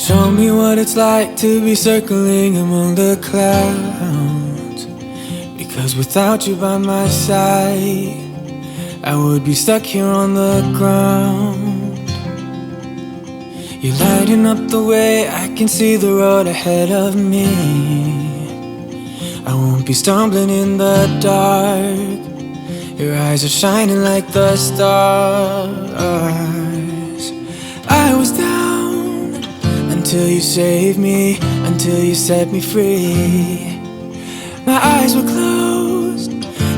Show me what it's like to be circling among the clouds. Because without you by my side, I would be stuck here on the ground. You're lighting up the way, I can see the road ahead of me. I won't be stumbling in the dark. Your eyes are shining like the stars. I was down until you saved me, until you set me free. My eyes were closed,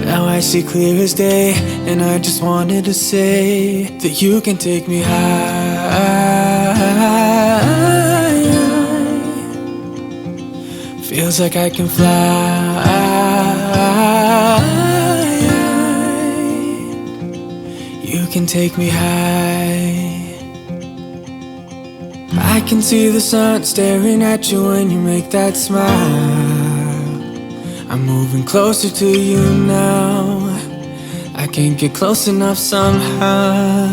now I see clear as day. And I just wanted to say that you can take me high. Feels like I can fly. You can take me high. I can see the sun staring at you when you make that smile. I'm moving closer to you now. I can't get close enough somehow.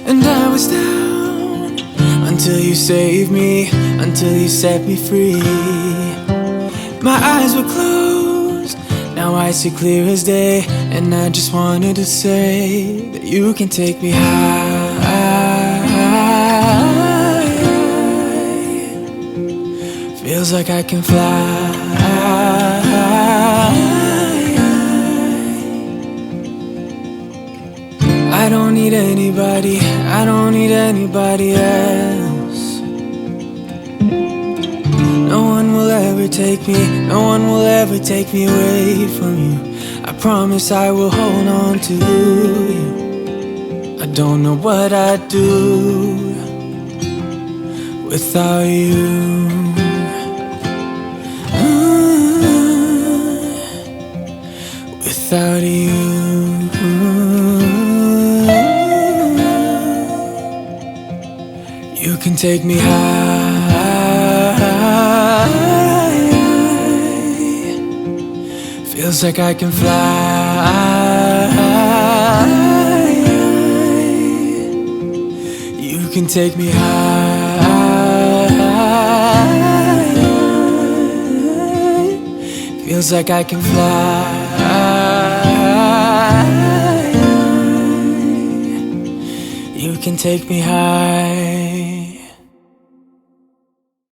And I was down until you saved me, until you set me free. My eyes were closed, now I see clear as day. And I just wanted to say that you can take me high. Feels like I can fly. I don't need anybody, I don't need anybody else. No one will ever take me, no one will ever take me away from you. I promise I will hold on to you. I don't know what I'd do without you. Without you. You can take me high. Feels like I can fly. You can take me high. Feels like I can fly. You can take me high.